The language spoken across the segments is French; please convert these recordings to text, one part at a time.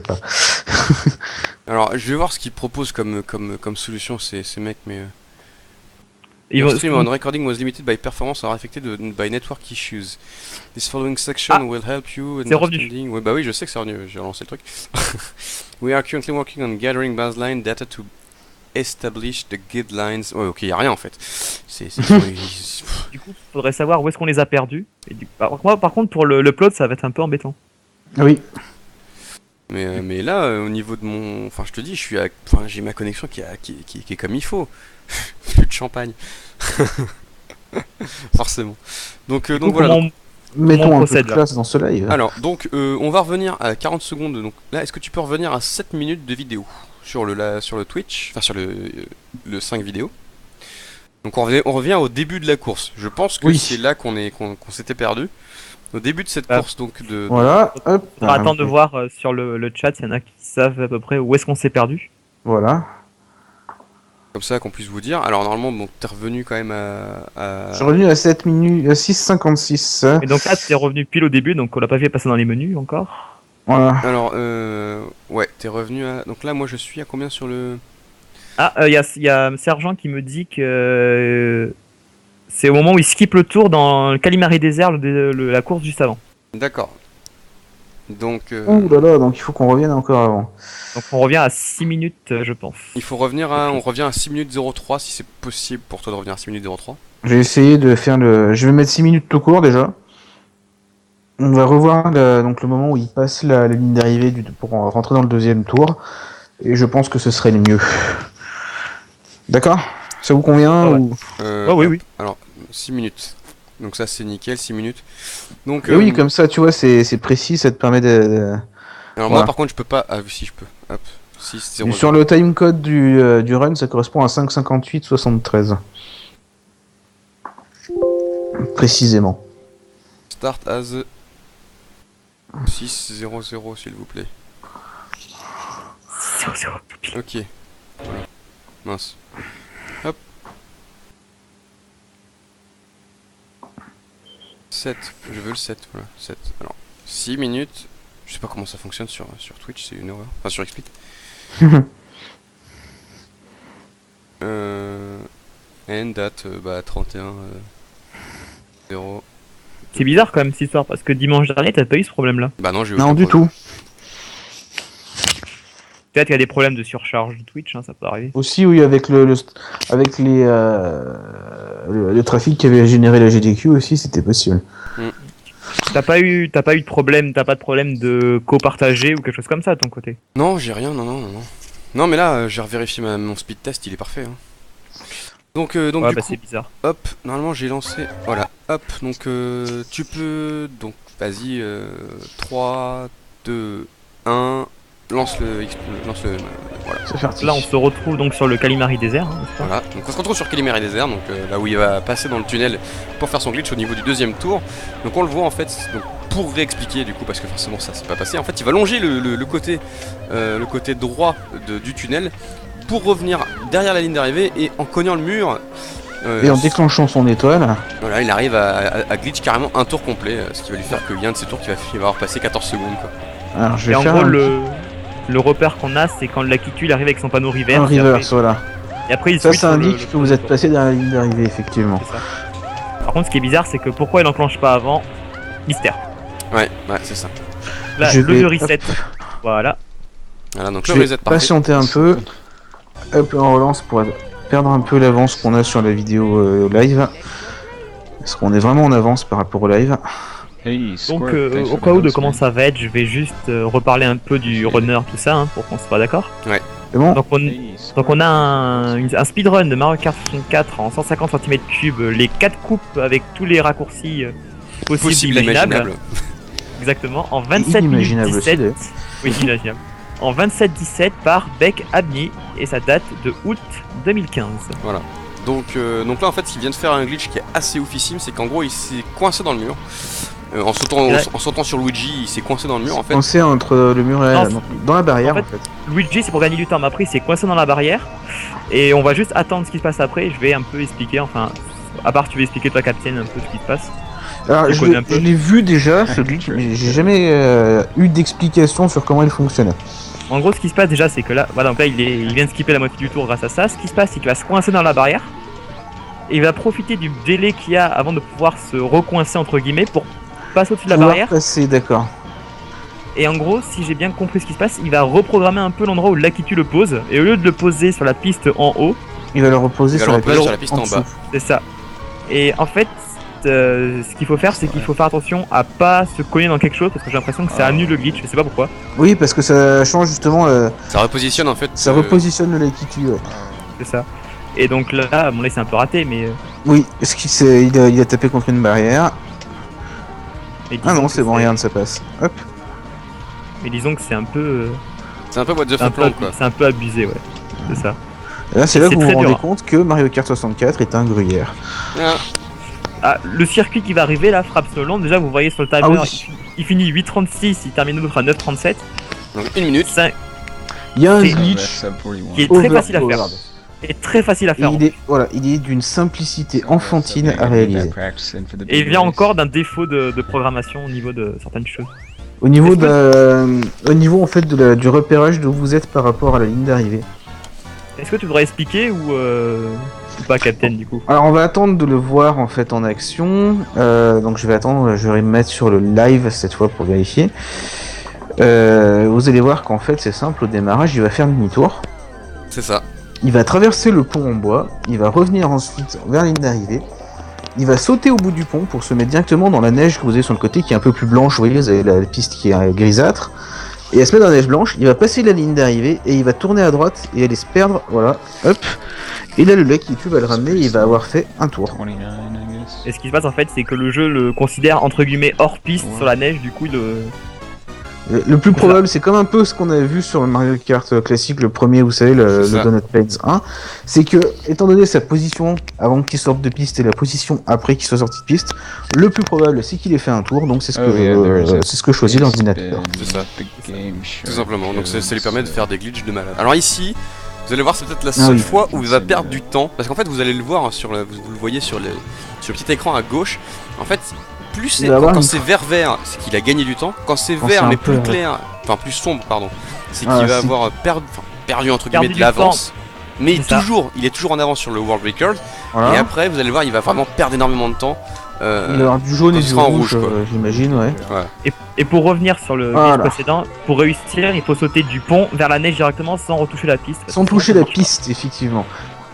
pas. Alors, je vais voir ce qu'ils proposent comme solution ces mecs, mais. Ils Your vont- stream on recording was limited by performance or affected by network issues. This following section will help you in c'est revenu. understanding. Ouais, bah oui, je sais que c'est revenu, j'ai relancé le truc. We are currently working on gathering baseline data to establish the guidelines. Ouais, ok, y a rien en fait. Du coup, faudrait savoir où est-ce qu'on les a perdus. Par contre, pour l'upload, ça va être un peu embêtant. Oui. Mais là, au niveau de mon. Enfin, je te dis, enfin, j'ai ma connexion qui est comme il faut. Plus de champagne. Forcément. Donc voilà. Comment- Mettons on un peu de procède, là classe dans ce live. Alors, donc, on va revenir à 40 secondes. Donc là, est-ce que tu peux revenir à 7 minutes de vidéo sur le Twitch, enfin sur le 5 vidéo. Donc on revient au début de la course. Je pense que Oui. c'est là qu'on s'était perdu. Au début de cette course, donc Voilà, hop. On va attendre de voir sur le chat s'il y en a qui savent à peu près où est-ce qu'on s'est perdu. Voilà. comme ça qu'on puisse vous dire. Alors normalement, bon, t'es revenu quand même à... Je suis revenu à 7 minutes, 6,56. Et donc là, t'es revenu pile au début, donc on l'a pas fait passer dans les menus encore. Voilà. Alors, ouais, t'es revenu à... Donc là, moi, je suis à combien sur le... Ah, il y a Sergent qui me dit que c'est au moment où il skip le tour dans le Calimari Désert, la course juste avant. D'accord. Donc, Ouh là là, donc il faut qu'on revienne encore avant. Donc on revient à 6 minutes, je pense. il faut revenir à... On revient à 6 minutes 03, si c'est possible pour toi de revenir à 6 minutes 03. Je vais essayer de faire le... Je vais mettre 6 minutes tout court déjà. On va revoir donc le moment où il passe la ligne d'arrivée pour rentrer dans le deuxième tour. Et je pense que ce serait le mieux. D'accord? Ça vous convient Ouais. ou... Oui, oui. Alors, 6 minutes. Donc ça, c'est nickel, 6 minutes. Donc, Et oui, comme ça, tu vois, c'est précis, ça te permet de... Alors voilà. moi, par contre, je peux pas... Ah, si, je peux. Hop. 6, 0, Sur le timecode du run, ça correspond à 5,58,73. Précisément. Start as 6, 0, 0, s'il vous plaît. 0-0. Ok. Voilà. Mince. Hop. 7. Je veux le 7. Voilà. 7. Alors, 6 minutes. Je sais pas comment ça fonctionne sur Twitch, c'est une horreur. Enfin, sur Xsplit. End date, 31. 0. C'est bizarre quand même cette histoire, parce que dimanche dernier, t'as pas eu ce problème-là. Bah non, j'ai eu Non, aucun du problème. tout. Peut-être qu'il y a des problèmes de surcharge de Twitch, hein, ça peut arriver. Aussi, oui, avec le trafic qui avait généré la GDQ aussi, c'était possible. T'as pas eu de problème, t'as pas de problème de copartager ou quelque chose comme ça de ton côté. Non, j'ai rien, non. Non, mais là, j'ai revérifié mon speed test, il est parfait. Hein. Donc Ouais, du bah coup, c'est bizarre. hop, normalement j'ai lancé. Voilà, hop, donc tu peux. Donc vas-y, 3, 2, 1, lance le. Voilà. C'est parti. Là, on se retrouve donc sur le Calimari Désert. Hein, n'est-ce pas Voilà, donc on se retrouve sur Calimari Désert, donc là où il va passer dans le tunnel pour faire son glitch au niveau du deuxième tour. Donc on le voit en fait, donc, pour réexpliquer du coup, parce que forcément ça s'est pas passé, en fait il va longer le côté droit du tunnel pour revenir derrière la ligne d'arrivée et en cognant le mur. Et en déclenchant son étoile. Voilà, il arrive à glitch carrément un tour complet, ce qui va lui faire qu'il y a un de ces tours qui va avoir passé 14 secondes quoi. Alors je Et vais en faire gros, un le repère qu'on a, c'est quand le Lakitu il arrive avec son panneau reverse. reverse, voilà. Et après, il Ça, switch ça sur indique que vous êtes passé dans la ligne d'arrivée, effectivement. C'est ça. Par contre, ce qui est bizarre, c'est que pourquoi il enclenche pas avant, mystère. Ouais, c'est ça. Là, Je le vais- jeu reset. Voilà. Voilà, donc Je le vais reset parfait. patienter un peu. Hop, on relance pour perdre un peu l'avance qu'on a sur la vidéo live. Parce qu'on est vraiment en avance par rapport au live. Donc, au cas où de comment ça va être, je vais juste reparler un peu du runner, tout ça, hein, pour qu'on soit d'accord. C'est bon? Donc on a un speedrun de Mario Kart 64 en 150 cm3, les 4 coupes avec tous les raccourcis possibles et imaginables. Exactement, en 27 minutes Inimaginable 17. aussi, Oui, imaginable. En 27-17 par Beck Abni et ça date de août 2015. Voilà. Donc là en fait il vient de faire un glitch qui est assez oufissime, c'est qu'en gros il s'est coincé dans le mur. En sautant sur Luigi, il s'est coincé dans le mur en fait. Coincé entre le mur et Non, dans la barrière, en en fait, fait. Luigi, c'est pour gagner du temps, mais après il s'est coincé dans la barrière. Et on va juste attendre ce qui se passe après. Je vais un peu expliquer, enfin, à part tu veux expliquer toi, Captain, un peu ce qui se passe. Alors, Tu je connais un peu l'ai vu déjà, ce glitch, mais j'ai jamais eu d'explication sur comment il fonctionnait. En gros, ce qui se passe déjà, c'est que là, voilà, donc là, il vient de skipper la moitié du tour grâce à ça. Ce qui se passe, c'est qu'il va se coincer dans la barrière. Et il va profiter du délai qu'il y a avant de pouvoir se recoincer, entre guillemets, pour passer au-dessus de la Pouvoir barrière. passer, d'accord. Et en gros, si j'ai bien compris ce qui se passe, il va reprogrammer un peu l'endroit où Lakitu le pose. Et au lieu de le poser sur la piste en haut, Il va le reposer Il va sur le la reposer sur la piste en dessous. bas. c'est ça. Et en fait, ce qu'il faut faire, c'est qu'il faut faire attention à pas se cogner dans quelque chose, parce que j'ai l'impression que ça annule le glitch, je sais pas pourquoi. Oui, parce que ça change justement, Ça repositionne en fait. ça repositionne le Lakitu. Ouais. C'est ça. Et donc là, bon là, c'est un peu raté, mais... Oui, il a tapé contre une barrière. mais Ah disons non, que c'est bon, regarde, ça passe. Hop. Mais disons que c'est un peu... C'est un peu what the c'est un fuck peu, land, quoi. c'est un peu abusé, ouais. C'est ça. Et là, c'est là que C'est vous vous très rendez dur, hein. compte que Mario Kart 64 est un gruyère. Ah, Ah, le circuit qui va arriver là, frappe Land, déjà vous voyez sur le timer, Ah oui. il finit 8.36, il termine l'autre à 9.37. donc 1 minute. Il y a un C'est- glitch Qui est très facile à faire. overpowered. Et très facile à Et faire. il est d'une simplicité enfantine à réaliser. Et il vient encore d'un défaut de programmation au niveau de certaines choses. Au niveau Est-ce au niveau en fait du repérage d'où vous êtes par rapport à la ligne d'arrivée. Est-ce que tu voudrais expliquer ou pas, Captain, du coup? Alors on va attendre de le voir en fait en action. Donc je vais attendre, je vais me mettre sur le live cette fois pour vérifier. Vous allez voir qu'en fait c'est simple, au démarrage il va faire demi-tour. C'est ça. Il va traverser le pont en bois, il va revenir ensuite vers la ligne d'arrivée. Il va sauter au bout du pont pour se mettre directement dans la neige que vous avez sur le côté qui est un peu plus blanche, vous voyez, vous avez la piste qui est grisâtre. Et elle se met dans la neige blanche, il va passer la ligne d'arrivée et il va tourner à droite et aller se perdre, voilà, hop. Et là le Lakitu va le ramener et il va avoir fait un tour. Et ce qui se passe en fait, c'est que le jeu le considère entre guillemets hors piste sur la neige, du coup Le plus probable, c'est comme un peu ce qu'on avait vu sur le Mario Kart classique, le premier, vous savez, le C'est ça. Donut Plains 1, c'est que, étant donné sa position avant qu'il sorte de piste et la position après qu'il soit sorti de piste, le plus probable, c'est qu'il ait fait un tour, donc c'est ce que choisit l'ordinateur. C'est ça. Tout simplement. Donc ça lui permet de faire des glitches de malade. Alors ici, vous allez voir, c'est peut-être la seule oui. fois où vous allez perdre du temps, parce qu'en fait vous allez le voir sur vous le voyez sur le petit écran à gauche. En fait, plus c'est Il va avoir quand une- c'est vert, c'est qu'il a gagné du temps. Quand c'est Quand vert c'est un mais peu plus vert. clair, enfin plus sombre, pardon, c'est qu'il Ah, va si. avoir perdu entre Perdu guillemets de du l'avance. Mais C'est ça. il est toujours en avance sur le World Record. Et Voilà. après, vous allez voir, il va vraiment perdre énormément de temps. Il va avoir du jaune quand et il du sera en rouge, rouge, quoi. j'imagine, ouais. Et pour revenir sur le Voilà. glitch précédent, pour réussir, il faut sauter du pont vers la neige directement sans retoucher la piste. Sans toucher la piste, effectivement.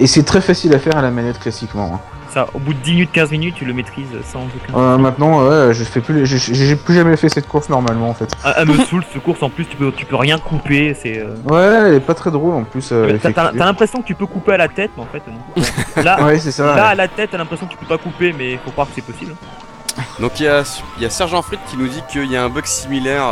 Et c'est très facile à faire à la manette classiquement. Hein. Ça, au bout de 10 minutes, 15 minutes, tu le maîtrises sans aucun. Maintenant, ouais, j'ai plus jamais fait cette course normalement en fait. Elle me saoule ce course en plus, tu peux rien couper, c'est. Ouais, elle est pas très drôle en plus. T'as effectivement. l'impression que tu peux couper à la tête, mais en fait non. Là, Ouais, c'est ça. là à la tête, t'as l'impression que tu peux pas couper, mais faut croire que c'est possible. Donc il y a Sergent Frit qui nous dit qu'il y a un bug similaire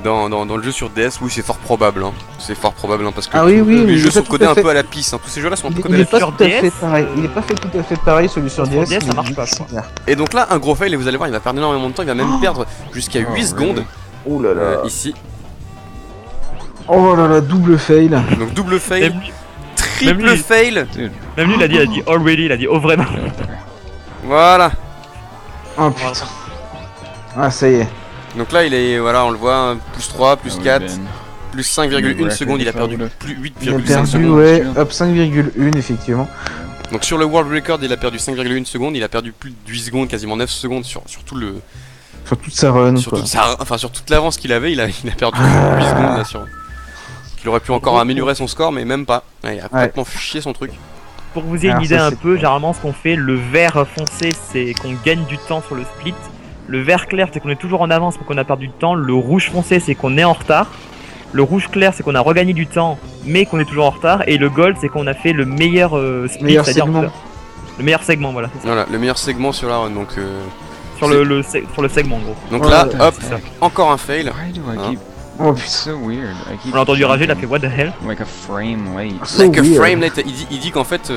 dans le jeu sur DS. Oui, c'est fort probable. Hein. C'est fort probable hein, parce que Ah oui, oui, les mais jeux ça, sont tout codés à un fait. peu à la pisse. Hein. Tous ces jeux-là sont un peu Il codés à est la pas Sur tout à fait DS, pareil. Il est pas fait tout à fait pareil celui sur Sur DS. DS, ça mais marche il pas, est je crois. similaire. Et donc là, un gros fail et vous allez voir, il va perdre énormément de temps. Il va même perdre jusqu'à 8 secondes Oh là là. ici. Oh là là, double fail. Donc double fail, Même lui, même triple lui. fail. même lui, il a dit already, il a dit oh vraiment. Voilà. Oh putain. Ah, ça y est. Donc là, il est, voilà, on le voit, hein, plus 3, plus 4, plus 5,1 secondes. Il a perdu plus Il a 8,5 perdu, secondes. ouais, hop, 5,1 effectivement. Donc sur le World Record, il a perdu 5,1 secondes. Il a perdu plus de 8 secondes, quasiment 9 secondes sur tout le. Sur toute sa run, Sur quoi. sur toute l'avance qu'il avait, il a perdu 8 secondes là sur. Il aurait pu encore améliorer son score, mais même pas. Ouais, il a complètement chié son truc. Pour que vous ayez Alors, une idée ça, un c'est peu, généralement ce qu'on fait, le vert foncé c'est qu'on gagne du temps sur le split. Le vert clair c'est qu'on est toujours en avance mais qu'on a perdu du temps. Le rouge foncé c'est qu'on est en retard. Le rouge clair c'est qu'on a regagné du temps mais qu'on est toujours en retard. Et le gold c'est qu'on a fait le meilleur split, Meilleur c'est-à-dire segment. le meilleur segment, voilà. C'est ça. Voilà, le meilleur segment sur la run. Donc, Sur sur le segment en gros. donc Ouais, là, ouais, hop, c'est ça. encore un fail. Oh putain. On a entendu rager, il a fait what the hell. Like a weird. frame rate, il dit qu'en fait,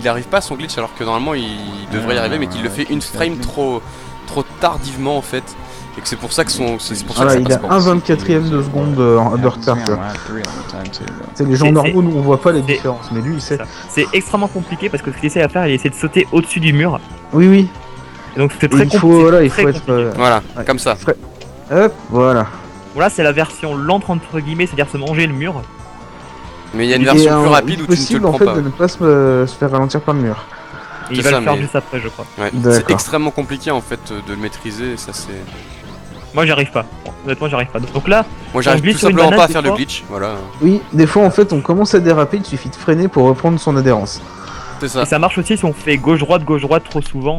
il arrive pas à son glitch alors que normalement il devrait y arriver, mais qu'il le fait une frame trop tardivement en fait. Et que c'est pour ça que c'est pour ça que Voilà, ça il passe a pas. un 24ème de seconde de retard. Tu vois. C'est les gens C'est- normaux, nous on voit pas les c'est- différences, mais lui il sait. C'est extrêmement compliqué parce que ce qu'il essaie à faire, il essaie de sauter au-dessus du mur. Oui, oui. Donc c'était Et très il faut, compliqué. voilà, il très faut être. compliqué. Voilà, Ouais. comme ça. Hop, voilà. Voilà, c'est la version lente entre guillemets, c'est-à-dire se manger le mur. Mais il y a une Et, version plus rapide où tu ne te possible le en prends fait pas. de ne pas se faire ralentir par le mur. Et C'est il va ça, le faire mais- juste après, je crois. Ouais. D'accord. C'est extrêmement compliqué en fait de le maîtriser, ça c'est... Moi j'y arrive pas. Honnêtement, j'y arrive pas. Donc là, Moi j'arrive glisse tout sur une simplement banane, pas à des faire le fois. glitch, voilà. Oui, des fois en fait on commence à déraper, il suffit de freiner pour reprendre son adhérence. C'est ça. et ça marche aussi si on fait gauche-droite trop souvent.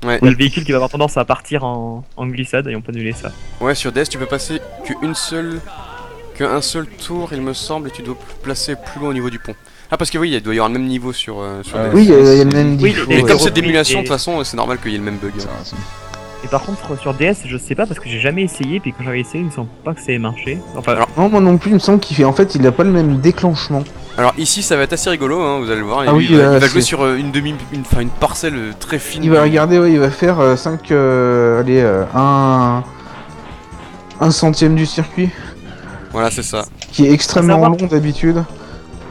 Ouais. Il y a le véhicule qui va avoir tendance à partir en glissade et on peut annuler ça. Ouais, sur DS tu peux passer qu'un seul tour il me semble et tu dois placer plus loin au niveau du pont. Ah parce que oui, il doit y avoir le même niveau sur DS. Oui, il y a le même Oui, défaut, les Et ouais. comme c'est reprises d'émulation, de et- toute façon, c'est normal qu'il y ait le même bug. Ça, hein. c'est- Et par contre sur DS, je sais pas parce que j'ai jamais essayé, puis quand j'avais essayé, il me semble pas que ça ait marché. Enfin, Alors, Non, moi non plus, il me semble qu'il fait. En fait, il a pas le même déclenchement. Alors ici ça va être assez rigolo, hein, vous allez le voir. Et Ah lui, oui, il va là, jouer c'est- sur une parcelle très fine. Il va regarder, ouais, il va faire 5. Allez, 1 centième du circuit, Voilà, c'est ça. qui est extrêmement savoir- long d'habitude.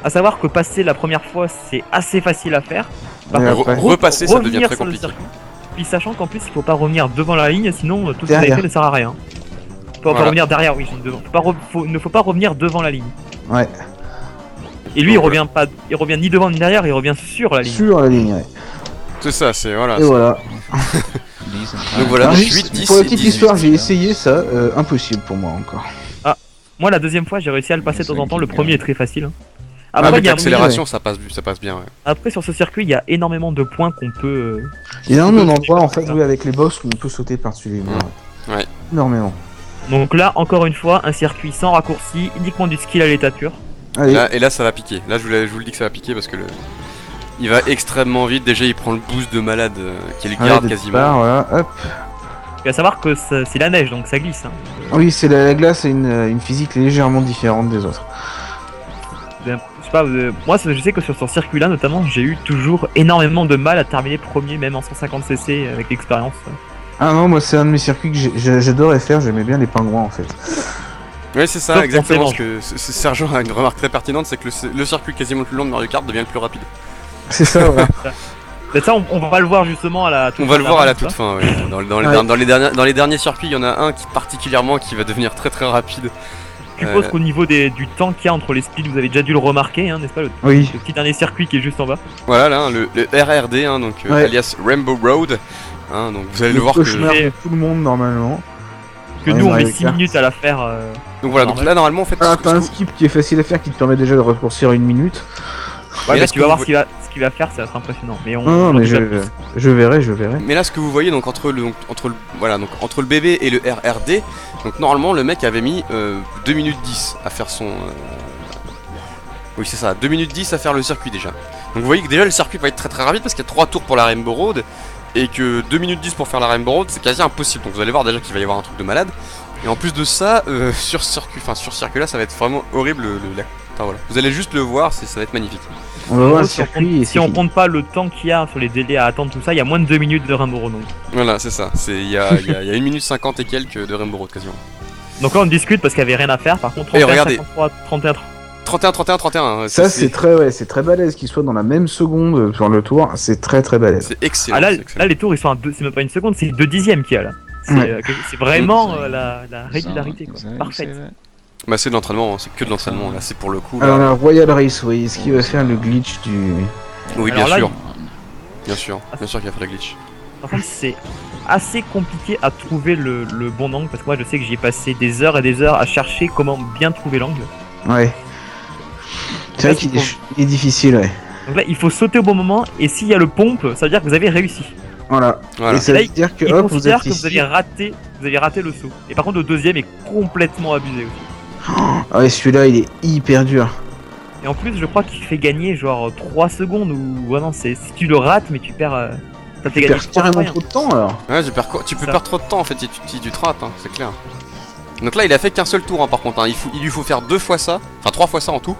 à savoir que passer la première fois, c'est assez facile à faire. Par Ouais, contre, après. Repasser, ça devient revenir très sur le compliqué. circuit, puis sachant qu'en plus, il faut pas revenir devant la ligne, sinon tout ce que vous avez Derrière. fait ne sert à rien. Faut Voilà. pas revenir derrière, oui, j'ai dit devant. Ne faut pas revenir devant la ligne. Ouais, Et lui, il Donc, revient pas, il revient ni devant ni derrière, il revient sur la ligne. sur la ligne, ouais. C'est ça, c'est voilà. Et voilà. Donc voilà, Alors, donc juste 8, 10 pour la et petite 18. histoire, j'ai essayé ça, impossible pour moi encore. Moi, la deuxième fois, j'ai réussi à le passer de temps en temps. Le premier est très facile. Ah, Après, avec il y a- l'accélération, ça passe bien. Ouais. après, sur ce circuit, il y a énormément de points qu'on peut. Il y a un endroit en fait, oui, avec les boss où on peut sauter par-dessus les murs. Ouais. Énormément. Donc là, encore une fois, un circuit sans raccourci, uniquement du skill à l'état pur. Allez, Là, et là, ça va piquer. Là, je vous le dis que ça va piquer parce que il va extrêmement vite. Déjà, il prend le boost de malade qui le allez, garde de quasiment. départ, voilà, hop. Il va savoir que c'est la neige, donc ça glisse. Hein. Oui, c'est la glace a une physique légèrement différente des autres. Je sais pas, moi, je sais que sur ce circuit-là, notamment, j'ai eu toujours énormément de mal à terminer premier, même en 150cc avec l'expérience. Ah non, moi c'est un de mes circuits que j'adorais faire, j'aimais bien les pingouins en fait. Oui, c'est ça, Sauf exactement. qu'on Ce que Sergent a une remarque très pertinente, c'est que le circuit quasiment le plus long de Mario Kart devient le plus rapide. C'est ça, voilà. Mais ça, on va le voir justement à la toute On va le voir à la fin, toute fin. Ouais. Ouais. Dans les derniers circuits, il y en a un qui particulièrement qui va devenir très très rapide. Je suppose qu'au niveau du temps qu'il y a entre les splits, vous avez déjà dû le remarquer, hein, n'est-ce pas, le Oui. petit dernier circuit qui est juste en bas. Voilà, là, le RRD, hein, donc Ouais. alias Rainbow Road. Hein, donc vous allez le voir que. cauchemar que- de tout le monde normalement. Que Ouais, nous, on Mario met 6 Kart. minutes à la faire. Donc voilà, donc normal. là normalement en fait. Ah, t'as un skip qui est facile à faire qui te permet déjà de raccourcir 1 minute. Ouais, mais là, est-ce tu que vas voir vous- ce qu'il va faire, ça va être impressionnant. Mais on. Non, non, on mais déjà- je verrai. Mais là, ce que vous voyez, donc entre le bébé et le RRD, donc normalement le mec avait mis 2 minutes 10 à faire son. Oui, c'est ça, 2 minutes 10 à faire le circuit déjà. Donc vous voyez que déjà le circuit va être très très rapide parce qu'il y a 3 tours pour la Rainbow Road et que 2 minutes 10 pour faire la Rainbow Road c'est quasi impossible. Donc vous allez voir déjà qu'il va y avoir un truc de malade. Et en plus de ça, sur circuit là, ça va être vraiment horrible. Enfin voilà, vous allez juste le voir, ça va être magnifique. On va En voir gros, le si on circuit et compte- c'est si on fini. compte pas le temps qu'il y a sur les délais à attendre, tout ça, il y a moins de 2 minutes de Rainbow Road. Donc. Voilà, c'est ça. Il y a 1 minute 50 et quelques de Rainbow Road quasiment. Donc là, on discute parce qu'il y avait rien à faire. Par contre, Et 31, regardez. 53, 31, 31. Ça c'est très balèze qu'il soit dans la même seconde sur le tour, c'est très balèze. C'est excellent. Ah là, c'est excellent. là, les tours ils sont à 2, c'est même pas une seconde, c'est 2 dixièmes qu'il y a là. C'est Ouais. c'est vraiment la régularité quoi. Vous avez Parfaite. essayé, Bah c'est de l'entraînement, hein, c'est que de l'entraînement, là c'est pour le coup. Alors Là. la Royal Raceway, est-ce qu'il va faire le glitch du... Oui Alors bien là, sûr. Bien sûr qu'il va faire le glitch. Par contre, c'est assez compliqué à trouver le bon angle parce que moi je sais que j'y ai passé des heures et des heures à chercher comment bien trouver l'angle. Ouais. C'est vrai qu'il est difficile, ouais. Donc là, il faut sauter au bon moment et s'il y a le pompe, ça veut dire que vous avez réussi. Voilà. Voilà. Et ça Là, veut dire que Il hop, vous considère êtes que vous ici. avez raté le saut. Et par contre, le deuxième est complètement abusé aussi. Ah ouais, celui-là il est hyper dur. Et en plus, je crois qu'il fait gagner genre 3 secondes ou ouais, non, c'est si tu le rates, mais tu perds. Ça fait Tu gagner perds carrément rien. trop de temps alors. Ouais, tu peux Ça. perdre trop de temps en fait si tu te rates, hein, c'est clair. Donc là il a fait qu'un seul tour hein, par contre, hein. Il lui faut faire 2 fois ça, enfin 3 fois ça en tout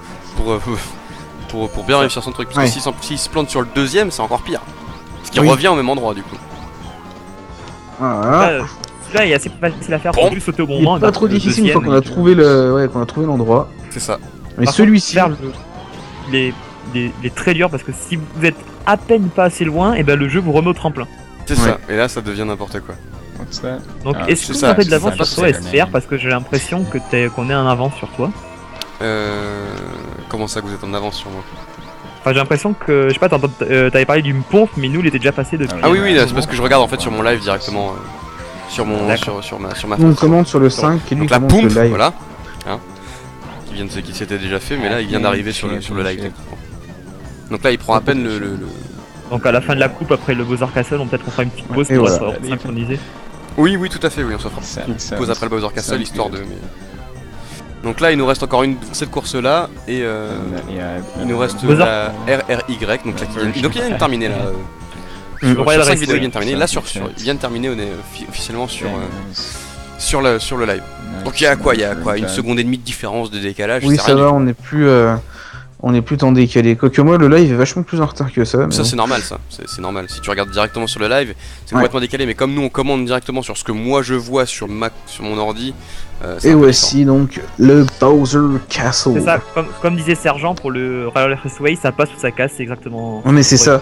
pour bien réussir son truc. Parce Ouais. que s'il se plante sur le deuxième c'est encore pire. Parce qu'il Oui. revient au même endroit du coup. Voilà. Celui-là est assez facile à faire Bon. pour juste sauter au bon Il est moment. pas trop difficile une fois qu'on a trouvé l'endroit. C'est ça. Mais Par celui-ci, contre, il est très dur parce que si vous êtes à peine pas assez loin, et ben le jeu vous remet au tremplin. C'est ça, et là ça devient n'importe quoi. What's that? Donc Ah, est-ce c'est que ça, vous avez de c'est l'avance ça, sur toi c'est ça. SPR parce que j'ai l'impression que qu'on est en avance sur toi. Comment ça que vous êtes en avance sur moi? Enfin j'ai l'impression que, je sais pas, t'avais parlé d'une pompe mais nous il était déjà passé depuis. Ah oui, oui, là, un c'est parce moment. que je regarde en fait sur mon live directement, sur mon, D'accord. sur ma On commente sur le 5 et lui Donc la commente pompe, le live. voilà, hein, qui s'était déjà fait, mais là il vient d'arriver sur le live. techniquement. Donc là il prend à peine le. Donc à la fin de la coupe, après le Bowser Castle, on peut-être qu'on fera une petite pause Et pour voilà. être synchronisé. Oui, oui, tout à fait, oui, on se fera une pause après le Bowser Castle, histoire de. Donc là il nous reste encore cette course là, et il nous reste Bowser. la RRY, donc là donc il vient de terminer là. Royal Sur 5 Race, vidéos, il oui. vient de terminer. Là, il vient de terminer, on est officiellement sur le live. Donc il y a quoi? Il y a quoi? Une seconde et demie de différence de décalage? Oui, c'est ça rien va, du on n'est plus tant décalé. Quoique moi, le live est vachement plus en retard que ça. tout. Mais Ça bon. c'est normal, ça. C'est normal. Si tu regardes directement sur le live, c'est Ouais. complètement décalé. Mais comme nous on commande directement sur ce que moi je vois sur mon ordi, c'est Et un peu voici donc le Bowser Castle. C'est ça, comme disait Sergent pour le Royal Raceway, ça passe ou ça casse, c'est exactement. Ouais, mais c'est Ouais. ça.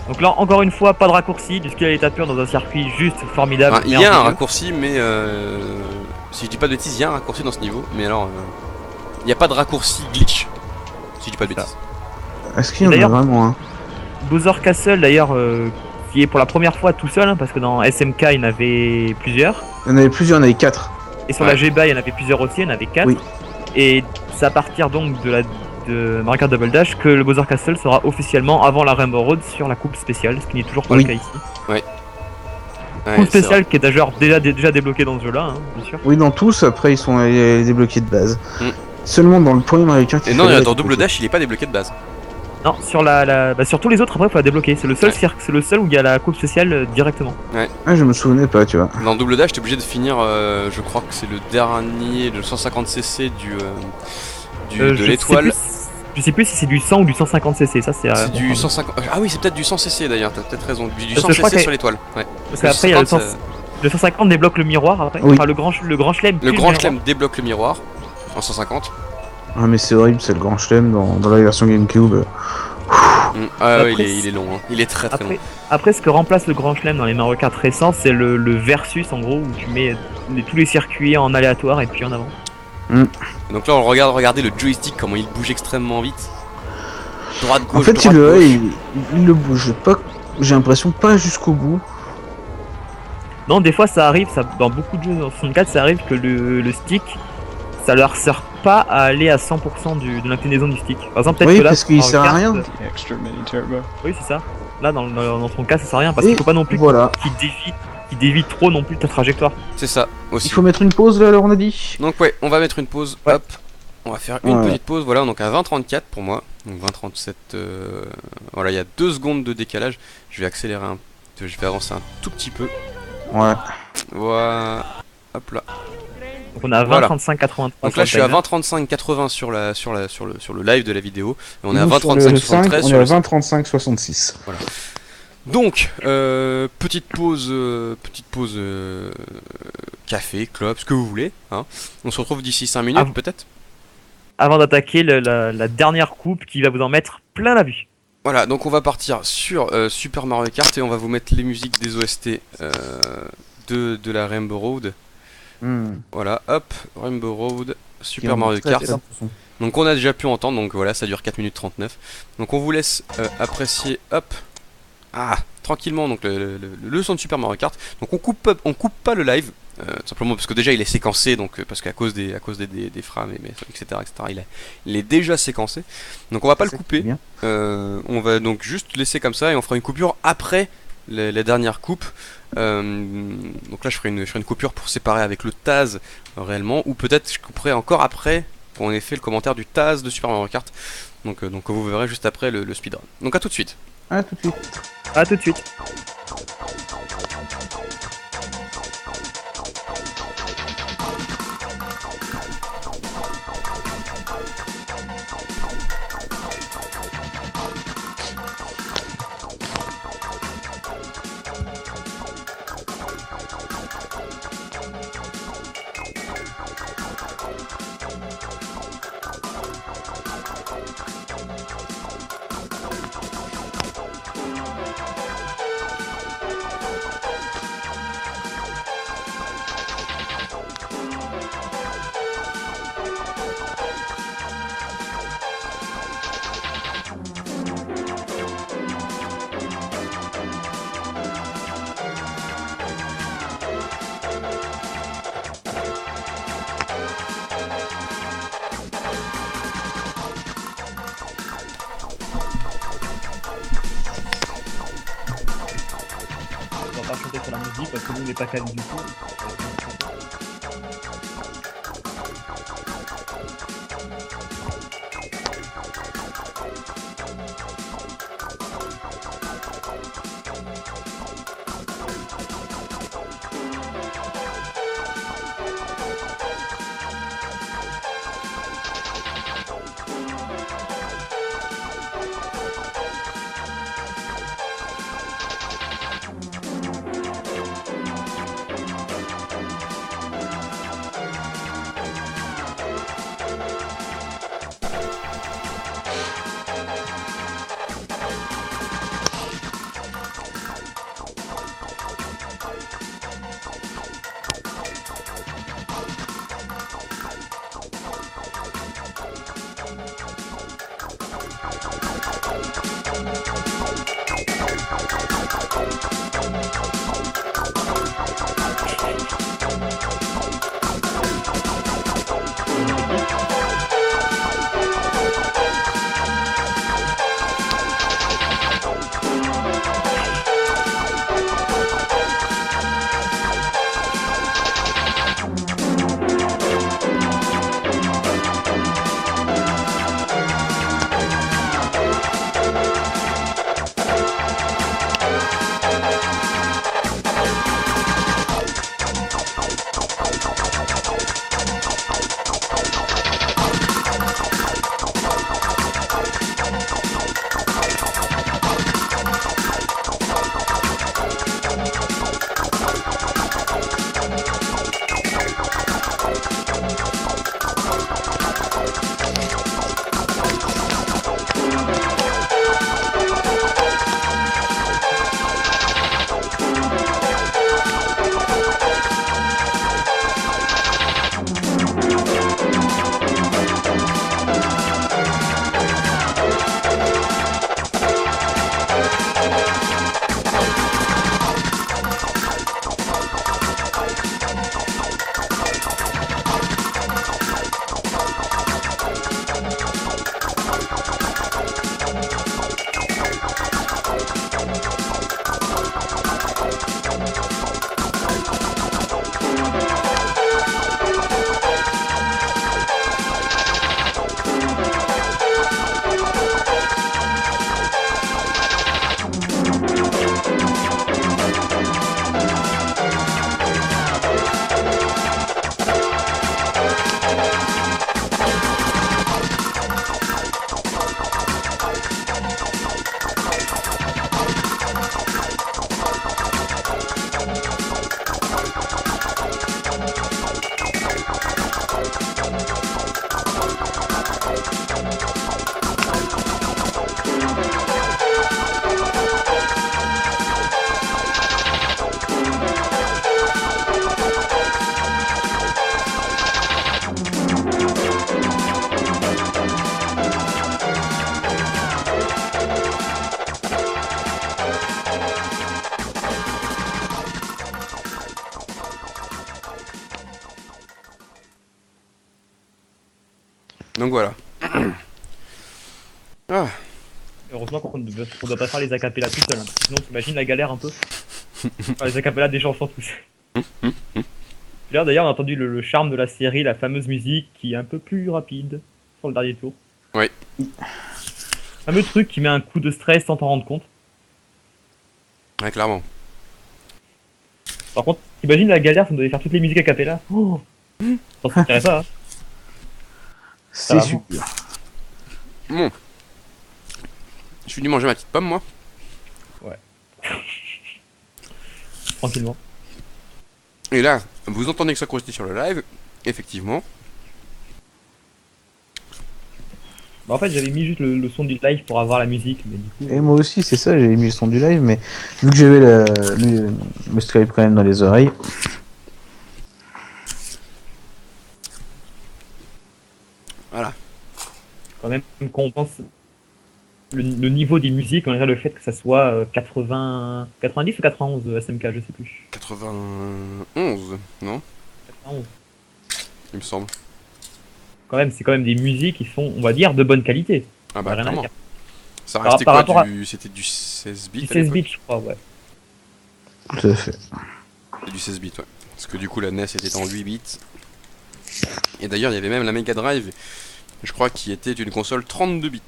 Donc là, encore une fois, pas de raccourci, du skill à l'état pur dans un circuit juste formidable. différent. Il y a un merveilleux. raccourci, mais si je dis pas de bêtises, il y a un raccourci dans ce niveau. Mais alors, il n'y a pas de raccourci glitch. Si je dis pas de bêtises. Est-ce qu'il y en a D'ailleurs- vraiment un? Bowser Castle d'ailleurs, qui est pour la première fois tout seul, hein, parce que dans SMK il y en avait plusieurs. Il y en avait plusieurs, il y en avait 4. Et sur Ouais. la GBA il y en avait plusieurs aussi, il y en avait 4. Oui. Et c'est à partir donc de Mario Kart Double Dash que le Bowser Castle sera officiellement avant la Rainbow Road sur la coupe spéciale, ce qui n'est toujours pas Oui. le cas ici. Ouais, Coupe c'est spéciale qui est d'ailleurs déjà débloquée dans ce jeu là, hein, bien sûr. Oui, dans tous, après ils sont débloqués de base. Mm. Seulement dans le premier Mario Kart. Et il non, fallait dans la Double Dash, il est pas débloqué de base. Non, sur sur tous les autres après il faut la débloquer. C'est le seul Ouais. c'est le seul où il y a la coupe spéciale directement. Ah, je me souvenais pas, tu vois. Dans Double Dash, t'es obligé de finir, je crois que c'est le dernier, le 150cc de Je sais l'étoile. plus- Je sais plus si c'est du 100 ou du 150cc, ça c'est. C'est du 150. Ah oui, c'est peut-être du 100cc d'ailleurs, t'as peut-être raison. Du Parce que je crois 100cc que- sur l'étoile. Ouais. Parce qu'après il y a le 150, 100. Le 150 débloque le miroir après. Oui. Enfin le grand chelem. le puis grand miroir. chelem débloque le miroir en 150. Ah, mais c'est horrible, c'est le grand chelem dans la version GameCube. Ah ouais, Après, il est long, hein. Il est très très long. Après, ce que remplace le grand chelem dans les Mario Kart récents, c'est le versus en gros où tu mets tous les circuits en aléatoire et puis en avant. Donc là, on regardez le joystick, comment il bouge extrêmement vite. Droite, gauche, En fait, droite, gauche. il le bouge pas, j'ai l'impression pas jusqu'au bout. Non, des fois ça arrive, dans beaucoup de jeux dans 64, ça arrive que le stick, ça leur sert pas à aller à 100% de l'inclinaison du stick. Par exemple, peut-être Oui, que là, parce qu'il Mario sert à Kart, rien. Extra mini turbo. Oui, c'est ça. Là, dans ton cas, ça sert à rien parce Et qu'il faut pas non plus voilà. qu'il dévie trop non plus ta trajectoire. C'est ça aussi. Il faut mettre une pause là, alors on a dit. Donc ouais, on va mettre une pause. Ouais. Hop. On va faire une Ouais. petite pause. Voilà, donc à 20h34 pour moi. Donc 20h37. Voilà, il y a 2 secondes de décalage. Je vais accélérer je vais avancer un tout petit peu. Ouais. Voilà. Hop là. Donc on a 20, Voilà. 35, 83. Donc là, je suis à 20h35 80 sur le live de la vidéo. Et on est à Nous, sur 20h35 le 5, 73 on sur est à le 20-35 66. Donc, petite pause café, club, ce que vous voulez. Hein. On se retrouve d'ici 5 minutes Ah. peut-être. Avant d'attaquer la dernière coupe qui va vous en mettre plein la vue. Voilà, donc on va partir sur Super Mario Kart et on va vous mettre les musiques des OST de la Rainbow Road. Voilà, hop, Rainbow Road, Super Mario Kart. Donc on a déjà pu entendre, donc voilà, ça dure 4 minutes 39. Donc on vous laisse apprécier, hop, tranquillement, donc le son de Super Mario Kart. Donc on coupe pas le live, simplement parce que déjà il est séquencé, donc parce qu'à cause des frames, etc., il est déjà séquencé. Donc on va pas le couper, Bien. on va donc juste laisser comme ça et on fera une coupure après les dernières coupes. Donc là je ferai une coupure pour séparer avec le Taz réellement, ou peut-être je couperai encore après pour en effet le commentaire du Taz de Super Mario Kart. Donc vous verrez juste après le speedrun. Donc à tout de suite. Ah, tout de suite. A tout de suite. pas chanter sur la musique parce que nous on n'est pas calme du tout. Donc voilà. Ah. Heureusement qu'on ne doit pas faire les acapellas tout seul, hein. Sinon t'imagines la galère un peu. Enfin, les acapellas des chansons tous. Là d'ailleurs on a entendu le charme de la série, la fameuse musique qui est un peu plus rapide sur le dernier tour. Oui. Fameux truc qui met un coup de stress sans t'en rendre compte. Ouais, clairement. Par contre, t'imagines la galère si on devait faire toutes les musiques acapella. Oh, ça se tirait pas. Hein. C'est super. Bon. Je suis venu manger ma petite pomme, moi. Ouais. Tranquillement. Et là, vous entendez que ça croustille sur le live. Effectivement. Bah en fait, j'avais mis juste le son du live pour avoir la musique, mais du coup. Et moi aussi, c'est ça, j'avais mis le son du live, mais vu que j'avais le Skype quand même dans les oreilles. Voilà. Quand même, quand on pense le niveau des musiques, on dirait le fait que ça soit 80, 90 ou 91 SMK, je sais plus. 91, non? 91. Il me semble. Quand même, c'est quand même des musiques qui sont, on va dire, de bonne qualité. Ah bah Rien à clairement. dire. Ça Par restait rapport quoi à- C'était du 16 bits Du à 16 l'époque bits, je crois, ouais. Tout à fait. C'est du 16 bits, ouais. Parce que du coup la NES était en 8 bits. Et d'ailleurs il y avait même la Mega Drive, je crois, qui était une console 32 bits.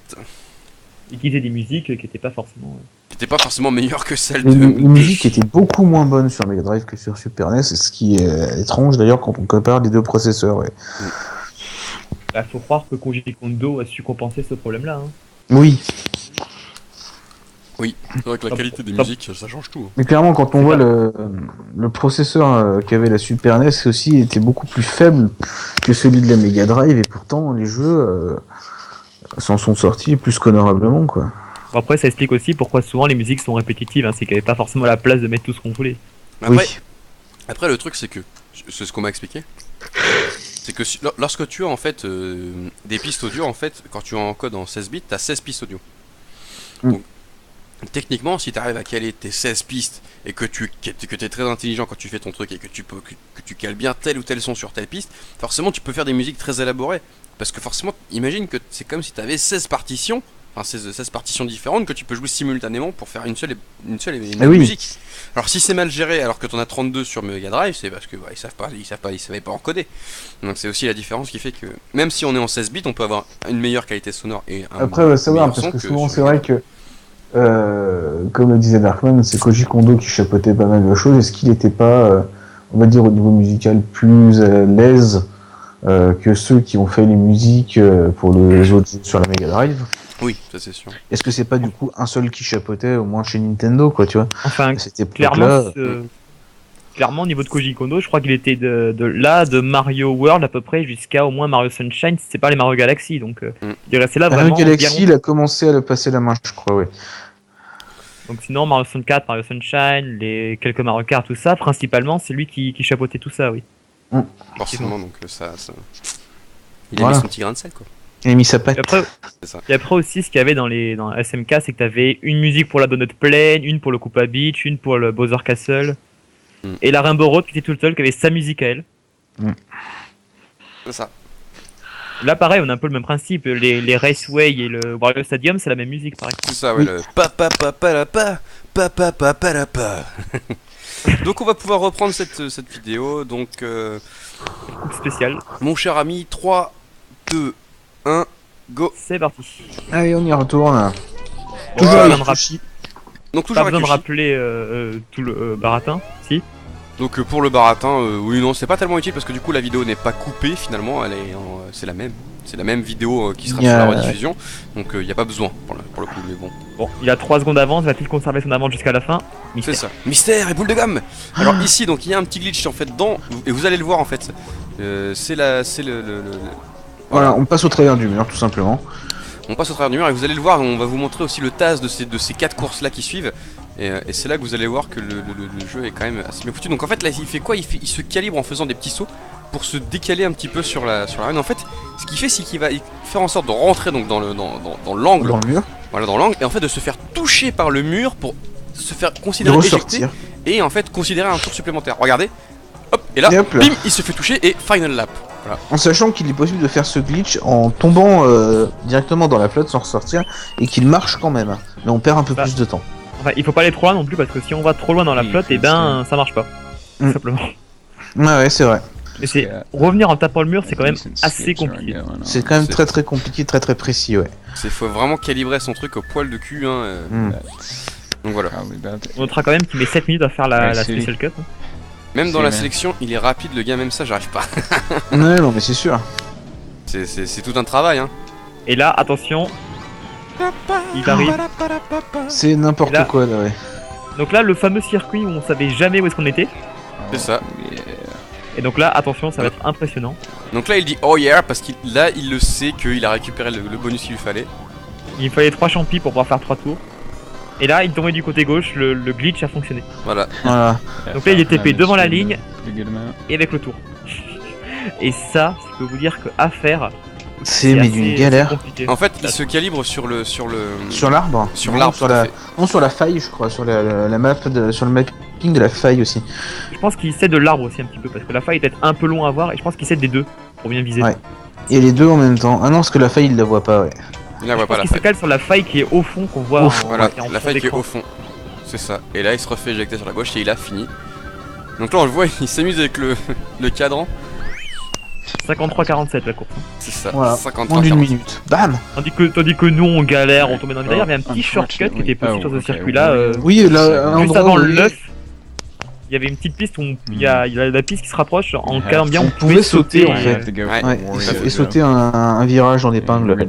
Et qui faisait des musiques qui étaient pas forcément. Qui était pas forcément meilleure que celle Les de... musiques étaient beaucoup moins bonnes sur Mega Drive que sur Super NES, ce qui est étrange d'ailleurs quand on compare les deux processeurs. Ouais. Bah, faut croire que Koji Kondo a su compenser ce problème-là. Hein. Oui, C'est vrai que la qualité des Top. musiques, ça change tout. mais clairement quand on C'est voit ça. le processeur qu'avait la Super NES aussi était beaucoup plus faible que celui de la Mega Drive et pourtant les jeux s'en sont sortis plus qu'honorablement quoi. Bon, après, ça explique aussi pourquoi souvent les musiques sont répétitives. Hein. C'est qu'il n'y avait pas forcément la place de mettre tout ce qu'on voulait. Après, Oui. après le truc c'est que, c'est ce qu'on m'a expliqué, c'est que lorsque tu as en fait des pistes audio, en fait, quand tu encodes en 16 bits, tu as 16 pistes audio. Mm. Donc, techniquement, si tu arrives à caler tes 16 pistes et que tu es très intelligent quand tu fais ton truc et que tu cales bien tel ou tel son sur telle piste, forcément tu peux faire des musiques très élaborées. Parce que forcément, imagine que c'est comme si tu avais 16 partitions, enfin 16 partitions différentes que tu peux jouer simultanément pour faire une seule et même oui. musique. Alors si c'est mal géré alors que tu en as 32 sur Mega Drive, c'est parce que ils savaient pas encoder. Donc c'est aussi la différence qui fait que même si on est en 16 bits, on peut avoir une meilleure qualité sonore et un Après, ouais, c'est vrai, meilleur parce son que souvent, sur c'est Mega vrai que, comme le disait Darkman, c'est Koji Kondo qui chapeautait pas mal de choses. Est-ce qu'il n'était pas, on va dire, au niveau musical, plus à l'aise que ceux qui ont fait les musiques pour les autres jeux sur la Mega Drive? Oui, ça c'est sûr. Est-ce que c'est pas du coup un seul qui chapeautait, au moins chez Nintendo, quoi, tu vois? Enfin, À cette clairement, époque-là, clairement, au niveau de Koji Kondo, je crois qu'il était de Mario World à peu près jusqu'à au moins Mario Sunshine, si c'est pas les Mario Galaxy. Donc, il est resté là Mario vraiment bien Galaxy, il longtemps. a commencé à le passer la main, je crois, ouais. Donc, sinon, Mario 64, Mario Sunshine, les quelques Mario Kart, tout ça, principalement, c'est lui qui chapeautait tout ça, oui. Forcément, donc ça... Il a Voilà. mis son petit grain de sel, quoi. Il a mis sa patte. C'est ça. Et après aussi, ce qu'il y avait dans SMK, c'est que t'avais une musique pour la Donut Plain, une pour le Koopa Beach, une pour le Bowser Castle, et la Rainbow Road qui était toute seule, qui avait sa musique à elle. C'est ça. Là, pareil, on a un peu le même principe. Les Raceway et le Wario Stadium, c'est la même musique, pareil. C'est ça, ouais, Oui. le pa. Donc on va pouvoir reprendre cette vidéo. Donc Spécial. mon cher ami, 3, 2, 1, go. C'est parti. Allez, on y retourne. Bon, Toujours pas avec besoin de Yoshi. Donc Pas toujours besoin de avec Yoshi. rappeler tout le baratin, si. Donc pour le baratin, oui non, c'est pas tellement utile parce que du coup la vidéo n'est pas coupée finalement, c'est la même vidéo qui sera sur la rediffusion. Donc il n'y a pas besoin pour le coup, mais bon. Bon, il a 3 secondes d'avance, va-t-il conserver son avance jusqu'à la fin? C'est Mystère. ça. Mystère et boule de gomme. Alors ici donc il y a un petit glitch en fait dedans et vous allez le voir en fait. C'est le Voilà, on passe au travers du mur, tout simplement. On passe au travers du mur et vous allez le voir, on va vous montrer aussi le TAS de ces 4 courses là qui suivent. Et c'est là que vous allez voir que le jeu est quand même assez bien foutu. Donc en fait là il fait quoi, il se calibre en faisant des petits sauts pour se décaler un petit peu sur la reine. En fait ce qu'il fait c'est qu'il va faire en sorte de rentrer donc dans l'angle. Dans le mur. Voilà, dans l'angle, et en fait de se faire toucher par le mur pour se faire De considérer éjecté ressortir. et en fait considérer un tour supplémentaire. Regardez, hop, et là, Et hop là. bim, il se fait toucher et final lap. Voilà. En sachant qu'il est possible de faire ce glitch en tombant directement dans la flotte sans ressortir et qu'il marche quand même. Mais on perd un peu Bah. plus de temps. Enfin, il faut pas aller trop loin non plus parce que si on va trop loin dans la Oui, flotte, et parce ben ça marche pas. Tout Mm. simplement. Ouais, c'est vrai. Et c'est revenir en tapant le mur, c'est quand même assez compliqué. C'est quand même C'est- très très compliqué, très très précis, ouais. Faut vraiment calibrer son truc au poil de cul. Hein, Mm. donc voilà. On notera quand même qu'il met 7 minutes à faire la Ouais, c'est Special Cut. hein. Même dans C'est la vrai. sélection, il est rapide, le gars, même ça, j'arrive pas. Ouais, non, mais c'est sûr. C'est tout un travail. Hein. Et là, attention, il arrive. C'est n'importe Et là- quoi, là, ouais. Donc là, le fameux circuit où on savait jamais où est-ce qu'on était. C'est ça. Et donc là, attention, ça va être impressionnant. Donc là, il dit oh yeah, parce qu'il le sait qu'il a récupéré le bonus qu'il lui fallait. Il fallait 3 champis pour pouvoir faire 3 tours. Et là, il tombait du côté gauche, le glitch a fonctionné. Voilà. Voilà. Donc là, il est TP devant la ligne et avec le tour. Et ça, je peux vous dire que à faire, C'est mais d'une galère. compliqué. En fait, il se calibre sur Sur l'arbre. Sur Non, l'arbre, Sur tout à la... fait. Non, sur la faille, je crois. Sur la map, sur le mapping de la faille aussi. Je pense qu'il sait de l'arbre aussi un petit peu, parce que la faille est peut-être un peu long à voir, et je pense qu'il sait des deux, pour bien viser. Ouais. Et les deux en même temps. Ah non, parce que la faille, il la voit pas, ouais. Il la voit Je pas pense la qu'il se faille. cale sur la faille qui est au fond, qu'on voit Au en, fond, Voilà, qui est en la fond faille qui est d'écran. au fond. C'est ça. Et là, il se refait éjecter sur la gauche et il a fini. Donc là, on le voit, il s'amuse avec le cadran. 53-47 la course. C'est ça, Voilà, 53 moins d'une 40. minute. Bam. Tandis que nous on galère, on tombait dans le derrière, il y avait un petit shortcut qui était possible sur ce circuit-là. Oui, là, un Juste endroit avant où l'œuf, il y avait une petite piste où il y a la piste qui se rapproche en calant bien, on on pouvait sauter en fait. Ouais. Et sauter un virage en épingle. Donc,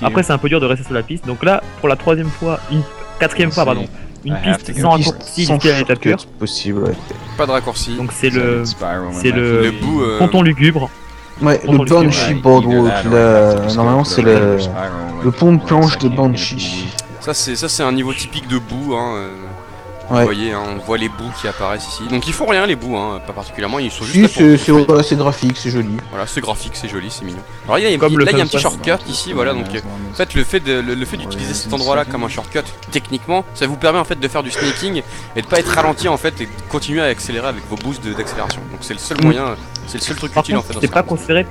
après c'est un peu dur de rester sur la piste. Donc là, pour la quatrième fois, pardon, une piste sans raccourci sans jusqu'à l'état pur. shortcut possible. Ouais, Pas de raccourci. Donc c'est le Le bout, ponton lugubre. ouais Quand le on le Banshee suit, Boardwalk, là, normalement c'est le pont de planche de Banshee. Ça c'est un niveau typique de boue, hein. Vous Ouais. voyez, hein, on voit les bouts qui apparaissent ici. Donc ils font rien les bouts, hein, pas particulièrement, ils sont juste Si, là pour... c'est graphique, c'est joli. Voilà, c'est graphique, c'est joli, c'est mignon. Alors là, il y a Comme le un petit Sunset. shortcut ici, voilà, donc en fait le fait d'utiliser cet endroit-là comme un shortcut, techniquement, ça vous permet en fait de faire du sneaking et de pas être ralenti en fait et de continuer à accélérer avec vos boosts d'accélération. Donc c'est le seul moyen, c'est le seul truc Par utile en contre, fait. c'est pas considéré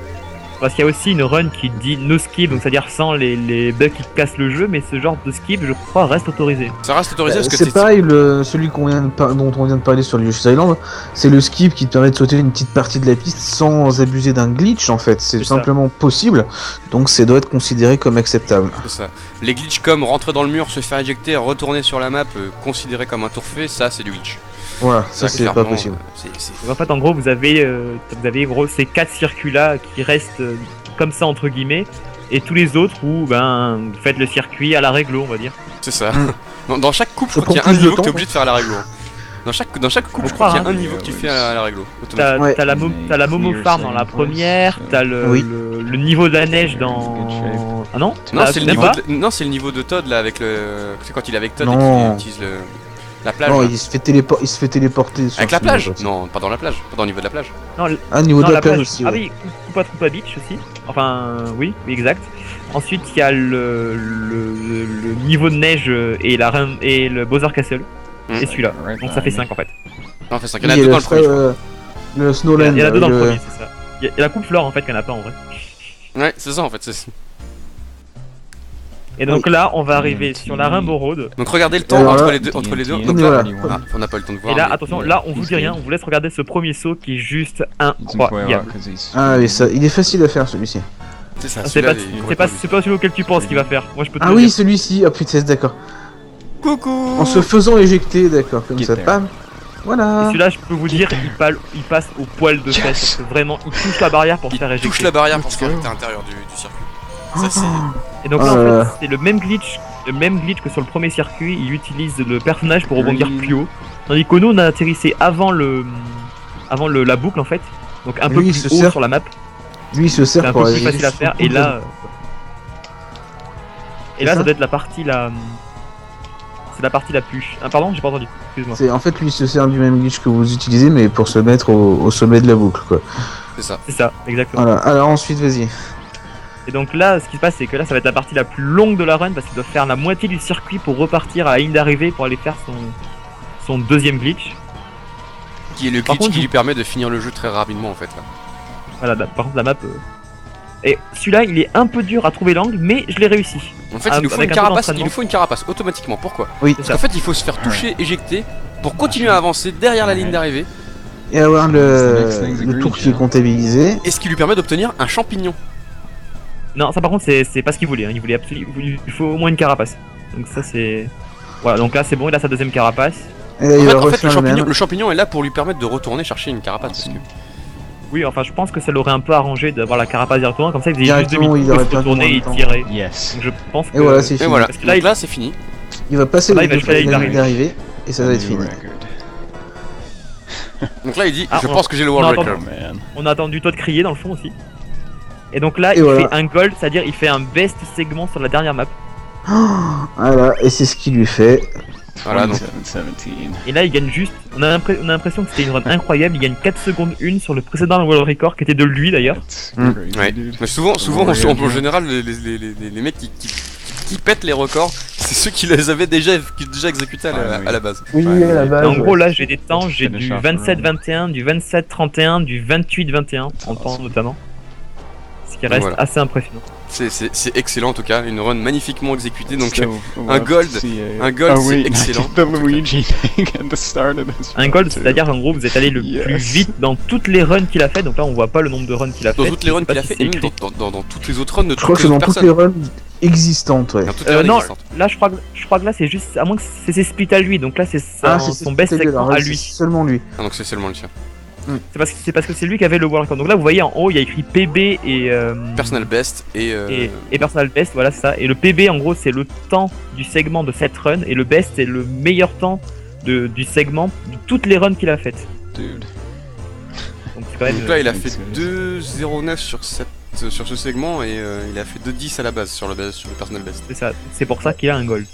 parce qu'il y a aussi une run qui dit no skip, donc c'est-à-dire sans les bugs qui cassent le jeu, mais ce genre de skip, je crois, reste autorisé. Ça reste autorisé parce que C'est pareil, celui dont on vient de parler sur le Yoshi's Island, c'est le skip qui te permet de sauter une petite partie de la piste sans abuser d'un glitch en fait. C'est C'est ça. simplement possible, donc ça doit être considéré comme acceptable. c'est ça. Les glitches comme rentrer dans le mur, se faire éjecter, retourner sur la map, considéré comme un tour fait, ça c'est du glitch. Voilà, ça c'est pas clairement, possible. Donc en fait, en gros, vous avez gros ces 4 circuits-là qui restent comme ça entre guillemets, et tous les autres où ben vous faites le circuit à la réglo, on va dire. C'est ça. Mm. Dans chaque coupe, je Ça crois qu'il y a prend un plus de niveau que temps, t'es obligé de faire à la réglo. Dans chaque coupe, je crois qu'il y a un niveau que tu fais à la réglo. T'as Ouais. t'as la Momo Farm dans la première, t'as Oui. le niveau de la neige dans... Ah non Non, Ah, c'est le même niveau pas. non, c'est le niveau de Todd là avec le. C'est quand il est avec Todd Non. et qu'il utilise la plage. Non, là. il se fait téléporter sur Avec la ce plage niveau, Non, pas dans la plage, pas dans le niveau de la plage. Non, Ah, au niveau non, de la plage aussi. Ah Ouais. oui, Koopa Beach aussi. Enfin, oui, exact. Ensuite, il y a le niveau de neige et le Bowser Castle. Mm. Et celui-là. Donc ça fait 5 en fait. Non, fait 5. Il y en a Oui, deux et dans le premier. je crois. le Il y Snowland. en a deux dans le le- premier, c'est ça. Il y a la coupe Flore en fait, qu'il n'y en a pas en vrai. Ouais, c'est ça en fait. c'est- Et donc là, on va arriver sur la Rainbow Road. Donc regardez le temps Alors entre là, les deux. Donc voilà. là, on n'a pas eu le temps de voir. Et là, mais- attention, là, on vous dit rien, on vous laisse regarder ce premier saut qui est juste incroyable. Ah, mais ça, il est facile à faire celui-ci. C'est ça. C'est celui-là, pas, il est c'est complètement pas celui auquel tu penses qu'il va faire. Moi, je peux te Ah le oui, dire. celui-ci. Ah putain, d'accord. Coucou. En se faisant éjecter, d'accord, comme Get ça. there. Bam. Et Voilà. celui-là, je peux vous dire, il passe au poil de fesse. Parce que vraiment, il touche la barrière pour se faire Il éjecter. touche la barrière pour se faire à l'intérieur du circuit. Ça c'est. Et donc là, en Euh. fait, c'est le même glitch que sur le premier circuit. Il utilise le personnage pour rebondir plus haut. Tandis que nous, on a atterrissé avant la boucle en fait. Donc un peu Lui, il plus se haut sert sur la map. Lui, il se C'est sert un pour peu plus aller facile à faire. Et là, ça doit être la partie la. C'est la partie la plus. Ah, pardon, j'ai pas entendu. Excuse-moi. En fait, lui, il se sert du même glitch que vous utilisez, mais pour se mettre au sommet de la boucle, quoi. C'est ça. C'est ça, exactement. Voilà. Alors ensuite, vas-y. Et donc là, ce qui se passe, c'est que là, ça va être la partie la plus longue de la run parce qu'il doit faire la moitié du circuit pour repartir à la ligne d'arrivée pour aller faire son deuxième glitch. Qui est le Par glitch contre, qui lui permet de finir le jeu très rapidement en fait. Là. Voilà, par contre, la map. Et celui-là, il est un peu dur à trouver l'angle, mais je l'ai réussi. En fait, Ah, il nous faut avec une un peu carapace. d'entraînement. Il nous faut une carapace automatiquement. Pourquoi Oui. C'est Parce ça. qu'en fait, il faut se faire toucher, éjecter pour continuer à avancer derrière la ligne d'arrivée. Et avoir le tour qui est comptabilisé. Et ce qui lui permet d'obtenir un champignon. Non, ça par contre, c'est pas ce qu'il voulait. Hein. Il voulait absolument. Il faut au moins une carapace. Donc ça, c'est. Voilà, donc là, c'est bon, il a sa deuxième carapace. Et là, En il fait, va en fait, refaire le même. le champignon est là pour lui permettre de retourner chercher une carapace. Parce que... Oui, enfin, je pense que ça l'aurait un peu arrangé d'avoir la carapace directement. Comme ça, il faisait juste Directement, demi-tour, il aurait se perdu retournait moins et de temps. il tirait. Yes. Donc je pense que. Et voilà, c'est Et fini. voilà. Parce que là, Donc là, c'est fini. Il va passer Là, les il va deux jusqu'à la ligne fois la ligne d'arrivée. Et ça va être New fini. record. Donc là, il dit Ah, je on- pense que j'ai le non, world attends. record. Man. On a entendu Todd crier dans le fond aussi. Et donc là, Et il voilà. fait un gold, c'est-à-dire il fait un best segment sur la dernière map. Voilà, et c'est ce qu'il lui fait. Voilà, donc 27-17. Et là, il gagne juste. On a l'impression que c'était une run incroyable. Il gagne 4 secondes 1 sur le précédent world record qui était de lui d'ailleurs. That's Mm. crazy, Ouais. dude. Mais souvent en général, les mecs qui pètent les records, c'est ceux qui les avaient déjà exécutés à la base. Oui, à la Et base. en gros, là, j'ai des temps. J'ai Finish du off, 27-21, du 27-31, du 28-21 en temps notamment. Ce qui reste Voilà. assez impressionnant. C'est excellent en tout cas, une run magnifiquement exécutée. Donc Still un love gold, to see un gold, c'est wait, excellent. The Luigi thing at the start of this. Un gold, c'est-à-dire qu'en gros vous êtes allé le Yes. plus vite dans toutes les runs qu'il a fait, donc là on voit pas le nombre de runs qu'il a fait. Dans toutes les runs qu'il a fait, et même écrit. dans toutes les autres runs de Je crois toutes que les c'est autres dans toutes les personnes. runs existantes, ouais. Dans toutes les runs Non, existantes. là je crois que là c'est juste, à moins que c'est ses splits à lui, donc là c'est c'est son best lui, segment alors, à c'est lui. seulement lui. Ah, donc c'est seulement le sien. C'est parce que c'est lui qui avait le world record. Donc là vous voyez en haut il y a écrit PB Personal best et et personal best, voilà c'est ça. Et le PB en gros c'est le temps du segment de cette run et le best c'est le meilleur temps du segment de toutes les runs qu'il a faites. Dude. Donc c'est quand même donc là il a c'est fait 2,09 sur ce segment et il a fait 2,10 à la base sur le personal best. c'est ça. C'est pour ça qu'il a un gold.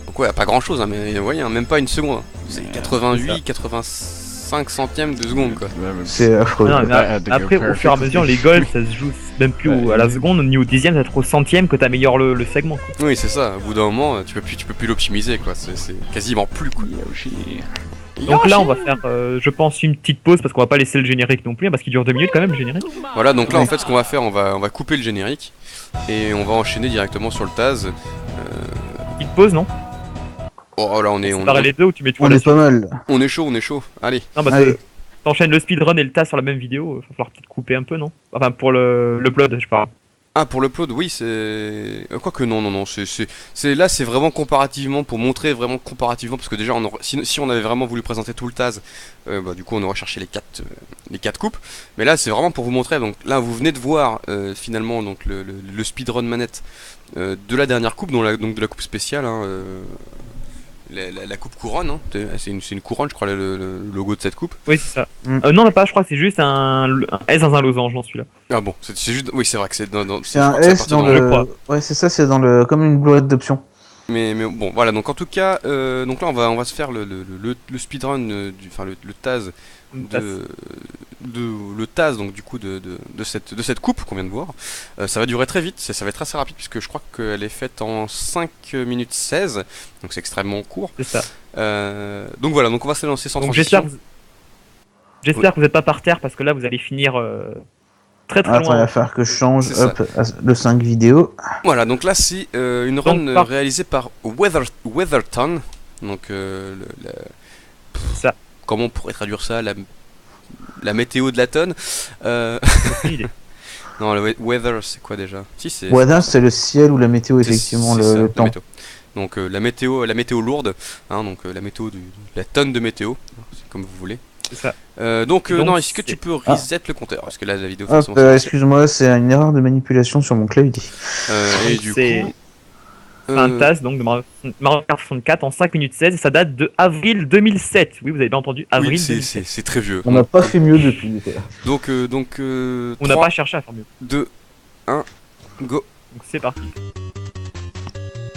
Donc ouais, pas grand chose, hein, mais vous voyez, hein, même pas une seconde. C'est Yeah, 88, 85 centièmes de seconde quoi. C'est affreux. Non, mais That had to go après au fur et à mesure les golds ça se joue même plus à la seconde ni au dixième, ça va être au centième que t'améliores le segment quoi. Oui, c'est ça. Au bout d'un moment, tu peux plus l'optimiser quoi. C'est quasiment plus quoi. Yoshi. Donc là on va faire je pense une petite pause parce qu'on va pas laisser le générique non plus hein, parce qu'il dure 2 minutes quand même le générique. Voilà, donc là en Oui. fait ce qu'on va faire, on va couper le générique et on va enchaîner directement sur le Taz. Petite pause non? Oh là on est Séparer les deux ou tu mets tout On la est pas mal. on est chaud. Allez. Non parce Allez. que t'enchaînes le speedrun et le tas sur la même vidéo, va falloir peut-être couper un peu non? Enfin pour l'upload je parle. Ah pour l'upload, oui c'est quoique non, c'est là c'est vraiment comparativement pour montrer vraiment comparativement parce que déjà si on avait vraiment voulu présenter tout le Taz, bah, du coup on aurait cherché les quatre coupes, mais là c'est vraiment pour vous montrer. Donc là vous venez de voir finalement donc le speedrun manette de la dernière coupe, donc de la coupe spéciale. Hein, la coupe couronne, hein. C'est une couronne, je crois, le logo de cette coupe. Oui c'est ça. Mm. Non pas je crois que c'est juste un S dans un losange dans celui-là. Ah bon, c'est juste, oui c'est vrai que c'est C'est un S dans Je le. crois. Ouais, c'est ça, c'est dans le. Comme une boulette d'options. mais bon voilà, donc en tout cas, donc là on va se faire le speedrun, enfin le Taz le Taz donc du coup de cette coupe qu'on vient de voir. Ça va durer très vite, ça va être assez rapide puisque je crois qu'elle est faite en 5 minutes 16, donc c'est extrêmement court. C'est ça. Donc voilà, donc on va se lancer sans Donc transition. j'espère que vous êtes pas par terre parce que là vous allez finir très très Attends, il loin. va falloir que je change C'est ça. hop, le 5 vidéo. Voilà, donc là c'est une run par- réalisée par Weatherton. Donc Ça. comment on pourrait traduire ça, la météo de la tonne. Aucune idée. Non, le weather c'est quoi déjà? Si c'est Weather, c'est le ciel ou la météo, c'est- effectivement, c'est ça, le la temps. météo. Donc la météo lourde, hein, donc la météo la tonne de météo, c'est comme vous voulez. C'est ça. Donc Donc, non, est-ce que tu c'est- peux reset le compteur? Parce que là la vidéo Hop, forcément, c'est- excuse-moi, c'est une erreur de manipulation sur mon clavier. et du C'est coup un TAS donc de Mario Kart 64 en 5 minutes 16 et ça date de avril 2007. Oui, vous avez bien entendu, avril oui, 2007. c'est très vieux. On n'a pas fait mieux depuis. quoi. Donc On n'a pas cherché à faire mieux. 2 1 go. Donc c'est parti.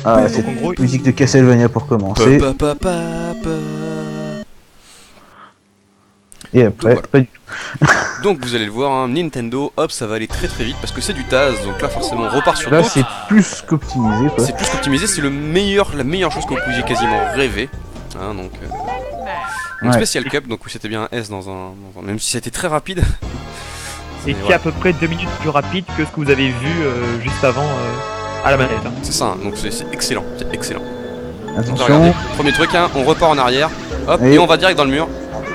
Ah, Donc, c'est en gros, musique de Castlevania pour commencer. Pa, pa, pa, pa. Et après, Donc, pas du tout. Donc vous allez le voir, hein, Nintendo, hop, ça va aller très très vite parce que c'est du Taz. Donc là forcément on repart sur Là, d'autres. c'est plus qu'optimisé, quoi. C'est plus qu'optimisé, c'est la meilleure chose que vous pouviez quasiment rêver. Hein, donc Ouais. Special Cup, donc oui, c'était bien un S même si c'était très rapide. et qui est à peu près 2 minutes plus rapide que ce que vous avez vu juste avant à la manette. Hein. C'est ça, hein, donc c'est excellent, c'est excellent. Donc là, Attention, regardez, premier truc, hein, on repart en arrière, hop, Et- et on va direct dans le mur.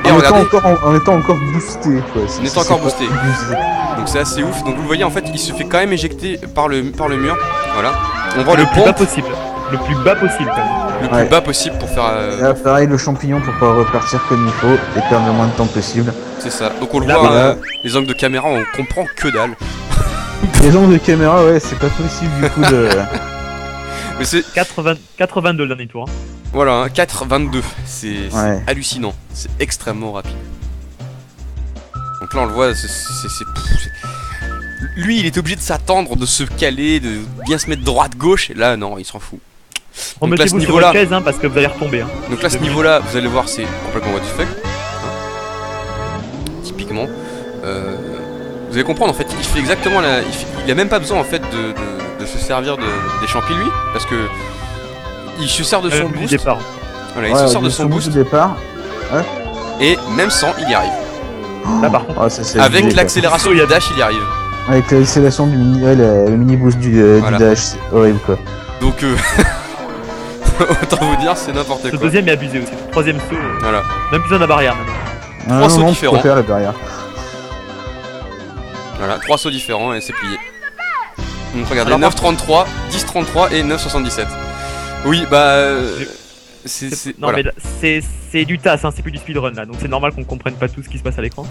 Et en regardez, étant encore boosté, quoi. En étant encore boosté. donc c'est assez ouf. Donc vous le voyez, en fait, il se fait quand même éjecter par le mur. Voilà, on voit le plus bas pompe possible. Le plus bas possible quand même. le Ouais. plus bas possible pour faire. Là, pareil, le champignon pour pouvoir repartir comme il faut et perdre le moins de temps possible. C'est ça. Donc on le Là, voit, bah, les angles de caméra, on comprend que dalle. Les angles de caméra, ouais, c'est pas possible du coup de. Mais c'est 82 le dernier tour. Hein. voilà, hein, 4,22. C'est Ouais. hallucinant. C'est extrêmement rapide. Donc là on le voit, lui il est obligé de s'attendre, de se caler, de bien se mettre droite-gauche. Et là non, il s'en fout. Donc là, à ce Remettez-vous sur niveau-là- votre chaise hein, parce que vous allez retomber. Hein. Donc là, ce niveau-là, vous allez voir, c'est complètement what the fuck. Hein. Typiquement. Vous allez comprendre, en fait, il fait exactement la... Il a même pas besoin, en fait, de se servir des champis, lui, parce que... Il se sert de son Du boost. départ. Voilà, il Ouais, se sert de de son son boost, au départ. et même sans, il y arrive. Là par contre, Ah, ça, c'est Avec abusé, quoi. l'accélération, il y a dash, il y arrive. Avec l'installation du mini, le mini boost du dash, c'est horrible quoi. Donc autant vous dire, c'est n'importe Le quoi. deuxième est abusé aussi. Le troisième saut, Voilà. même plus besoin de la barrière maintenant. Ah, Trois sauts non, je différents. préfère la barrière. Voilà, 3 sauts différents et c'est plié. Donc regardez, Alors, 9,33, 10,33 et 9,77. Oui, c'est Non voilà. mais là, c'est du TAS, hein, c'est plus du speedrun là, donc c'est normal qu'on comprenne pas tout ce qui se passe à l'écran.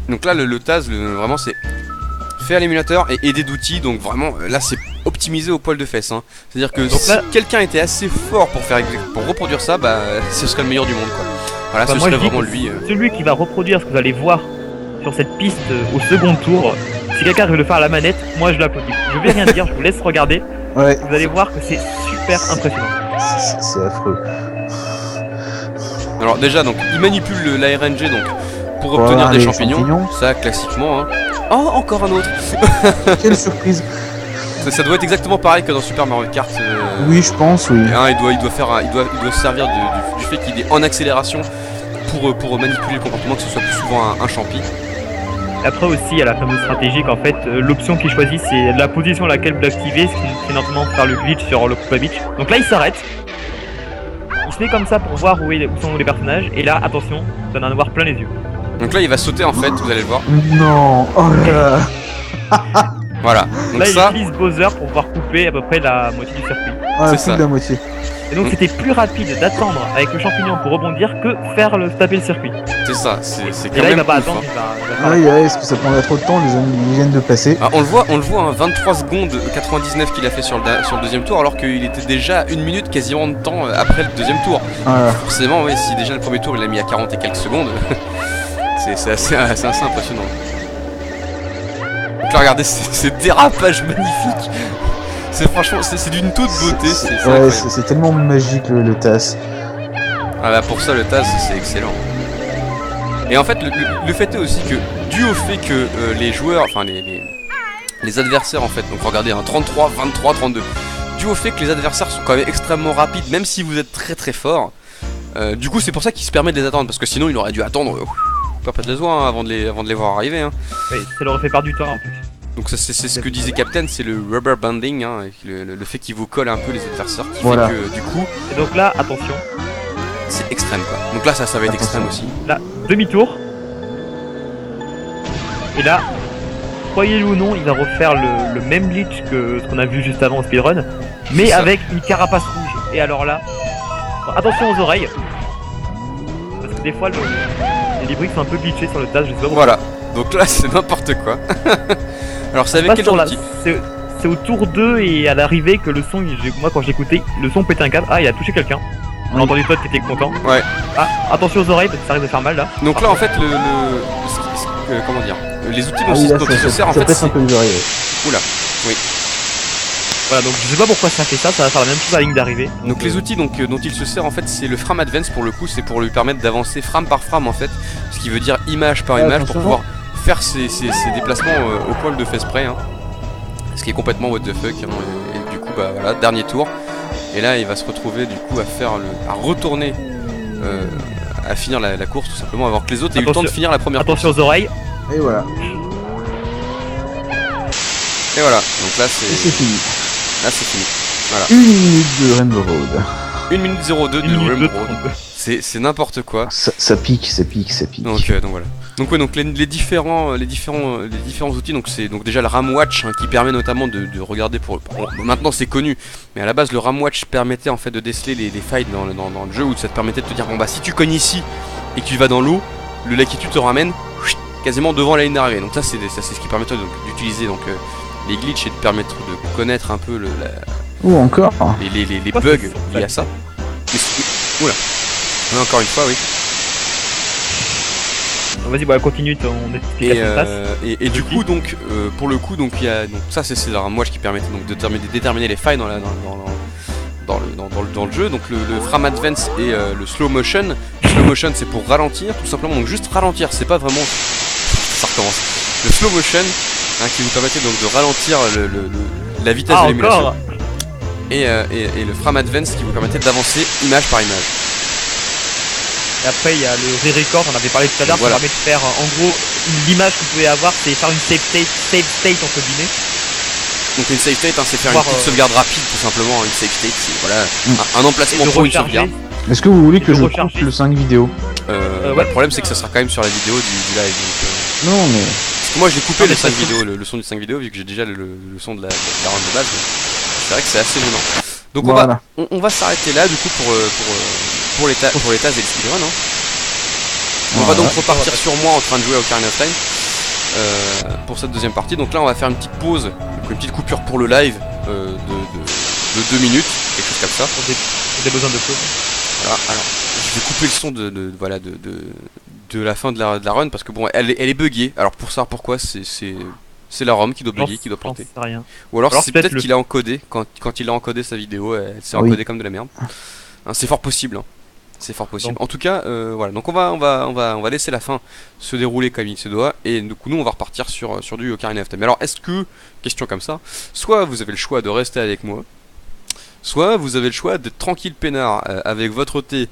Donc là, le TAS, vraiment, c'est fait à l'émulateur et aider d'outils. Donc vraiment, là, c'est optimisé au poil de fesses. Hein. C'est-à-dire que Donc si là- quelqu'un était assez fort pour reproduire ça, bah, ce serait le meilleur du monde, quoi. Voilà, Bah, ce moi, serait je dis vraiment que lui. Celui qui va reproduire ce que vous allez voir sur cette piste au second tour, si quelqu'un arrive à le faire à la manette, moi je l'applaudis. Je vais rien dire, je vous laisse regarder, Ouais, vous allez voir que c'est super impressionnant. c'est affreux. Alors déjà, donc, il manipule la RNG donc pour Voilà, obtenir des les champignons. champignons. Ça, classiquement. Hein. Oh, encore un autre. Quelle surprise. Ça doit être exactement pareil que dans Super Mario Kart. Oui, je pense, oui. Hein, il doit se servir du fait qu'il est en accélération pour manipuler le comportement, que ce soit plus souvent un champi. Après aussi, il y a la fameuse stratégie qu'en fait, l'option qu'il choisit, c'est la position à laquelle vous l'activez, ce qui fait notamment faire le glitch sur le Koopa Beach. Donc là, il s'arrête. Il se met comme ça pour voir où sont les personnages, et là, attention, vous allez en avoir plein les yeux. Donc là, il va sauter en fait, vous allez le voir. Non, oh là là. Voilà. Donc Là, ça, il utilise Bowser pour pouvoir couper à peu près la moitié du circuit. Ah, C'est plus ça. de la moitié. Et donc, c'était plus rapide d'attendre avec le champignon pour rebondir que taper le circuit. c'est ça. C'est quand Et là, il même va pas ouf, attendre, hein. il va faire Ouais, ouais, est-ce que ça prendrait trop de temps, les amis, ils viennent de passer. Ah, on le voit, hein, 23 secondes 99 qu'il a fait sur le deuxième tour, alors qu'il était déjà 1 minute quasiment de temps après le deuxième tour. Voilà. Forcément, ouais, si déjà le premier tour il a mis à 40 et quelques secondes, c'est assez impressionnant. Donc là, regardez ces dérapages magnifiques. C'est franchement, c'est d'une toute beauté. C'est Ouais, incroyable. c'est tellement magique le TAS. Ah bah pour ça le TAS c'est excellent. Et en fait le fait est aussi que dû au fait que les joueurs, enfin les adversaires en fait, donc regardez un 33, 23, 32, dû au fait que les adversaires sont quand même extrêmement rapides même si vous êtes très très fort, du coup c'est pour ça qu'il se permet de les attendre parce que sinon il aurait dû attendre pas de besoin hein, avant de les voir arriver. Hein. Ouais, ça leur fait perdre du temps en plus. Donc ça, c'est ce que disait Captain, c'est le rubber banding, hein, avec le fait qu'il vous colle un peu les adversaires qui Voilà. fait que du coup Et donc là, attention, c'est extrême quoi. Donc là ça va être Attention. extrême aussi. là, demi-tour. Et là, croyez-le ou non, il va refaire le même glitch que ce qu'on a vu juste avant au speedrun, mais C'est ça. avec une carapace rouge. Et alors là, attention aux oreilles, parce que des fois, les briques sont un peu glitchées sur le tas, je sais pas pourquoi. Voilà. Donc là c'est n'importe quoi. Alors c'est avec Passe quel sur genre la- d'outil? C'est au tour 2 et à l'arrivée que le son, moi quand j'écoutais, le son pétait un câble. Ah, il a touché quelqu'un. On a Oui. entendu toi qui étais content. Ouais. Ah, attention aux oreilles parce que ça risque de faire mal là. Donc là en fait comment dire, les outils dont, dont il se sert en fait pèse un c'est... peu les oreilles. Oula, oui. Voilà, donc je sais pas pourquoi ça fait ça va faire la même chose à la ligne d'arrivée. Donc les outils dont il se sert en fait c'est le frame advance pour le coup, c'est pour lui permettre d'avancer frame par frame en fait, ce qui veut dire image par image pour attention. pouvoir faire ses déplacements au poil de fesses près hein. Ce qui est complètement what the fuck hein. Et du coup bah voilà, dernier tour. Et là il va se retrouver du coup à retourner à finir la course tout simplement avant que les autres aient eu le temps de finir la première course. Attention aux oreilles. Et voilà, Et voilà, donc là et c'est c'est fini. fini. Voilà. 1 minute de Rainbow Road. 1 minute 02 de 1 minute Rim 2, Road. C'est n'importe quoi. Ça pique, ça pique, ça pique. Donc voilà. Donc ouais, donc les différents outils, donc c'est donc déjà le RAM Watch hein, qui permet notamment de regarder pour. Bon, maintenant c'est connu, mais à la base le RAM Watch permettait en fait de déceler les failles dans le jeu où ça te permettait de te dire bon bah si tu cognes ici et que tu vas dans l'eau, le Lakitu te ramène quasiment devant la ligne d'arrivée. Donc ça c'est ce qui permettait d'utiliser donc les glitches et de permettre de connaître un peu Ou encore. les Quoi, bugs c'est- liés à ça. Oula. Mais encore une fois oui. Donc, vas-y, bah continue ton explication de passe. Et du coup donc pour le coup donc il y a donc ça c'est un watch qui permettait donc de déterminer les failles dans le jeu. Donc le frame advance et le slow motion. Le slow motion c'est pour ralentir tout simplement, donc juste ralentir, c'est pas vraiment ça recommence. Le slow motion hein, qui vous permettait donc de ralentir la vitesse Ah, de l'émulation. encore Et le frame advance qui vous permettait d'avancer image par image. Et après il y a le re-record, on avait parlé tout à l'heure, Voilà. ça permet de faire en gros l'image que vous pouvez avoir, c'est faire une save state entre guillemets. Donc une save state, hein, c'est faire Pouvoir, une petite sauvegarde rapide tout simplement. Une save state, c'est voilà, un Et emplacement de pour une recharger. sauvegarde. Est-ce que vous voulez que de je recharger. coupe le 5 vidéo? Le problème c'est que ça sera quand même sur la vidéo du live. Donc, Non, mais. parce que moi j'ai coupé Non, mais le 5 ça coupe. vidéos, le son du 5 vidéos vu que j'ai déjà le son de la run de base. C'est vrai que c'est assez gênant. Donc Voilà. on va s'arrêter là du coup pour les tasses et le speedrun. Hein. On va Voilà. donc repartir sur moi en train de jouer au Ocarina of Time pour cette deuxième partie. Donc là on va faire une petite pause, donc une petite coupure pour le live de 2 minutes, quelque chose comme ça. Pour des besoins de pause. Voilà, alors je vais couper le son de la fin de la run parce que bon elle est buggée. Alors pour savoir pourquoi c'est la ROM qui doit bugger, qui doit planter. J'en sais rien. Ou alors Alors, c'est peut-être peut-être le- qu'il a encodé quand il a encodé sa vidéo, elle s'est Oui. encodée comme de la merde. Hein, c'est fort possible. Hein. C'est fort possible. Donc- En tout cas, voilà. Donc on va laisser la fin se dérouler comme il se doit et du coup nous on va repartir sur du Ocarina of Time. Alors est-ce que question comme ça, soit vous avez le choix de rester avec moi, soit vous avez le choix d'être tranquille peinard avec votre thé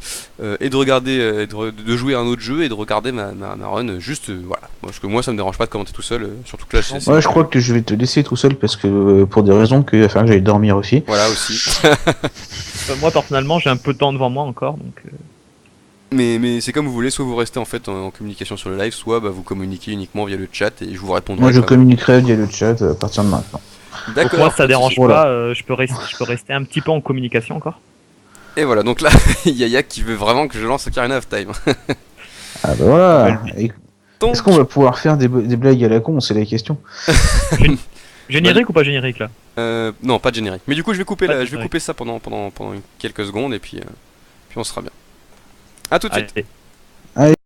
et de regarder, de jouer à un autre jeu et de regarder ma run juste voilà. Parce que moi ça me dérange pas de commenter tout seul, surtout que là c'est Ouais, je crois que je vais te laisser tout seul parce que pour des raisons qu'il va falloir que j'aille dormir aussi. voilà aussi. Moi personnellement j'ai un peu de temps devant moi encore donc Mais c'est comme vous voulez, soit vous restez en fait en communication sur le live, soit bah, vous communiquez uniquement via le chat et je vous répondrai. Moi, je comme- communiquerai via le chat à partir de maintenant. donc D'accord. moi ça dérange Voilà. pas, je peux rester un petit peu en communication encore. Et voilà, donc là, il y a Yak qui veut vraiment que je lance Ocarina of Time. Ah bah voilà. Et Donc, est-ce qu'on va pouvoir faire des blagues à la con? C'est la question. Générique ou pas générique là? non, pas de générique. Mais du coup, je vais couper, Pas de je vais générique. couper ça pendant quelques secondes et puis on sera bien. A tout de suite. Allez.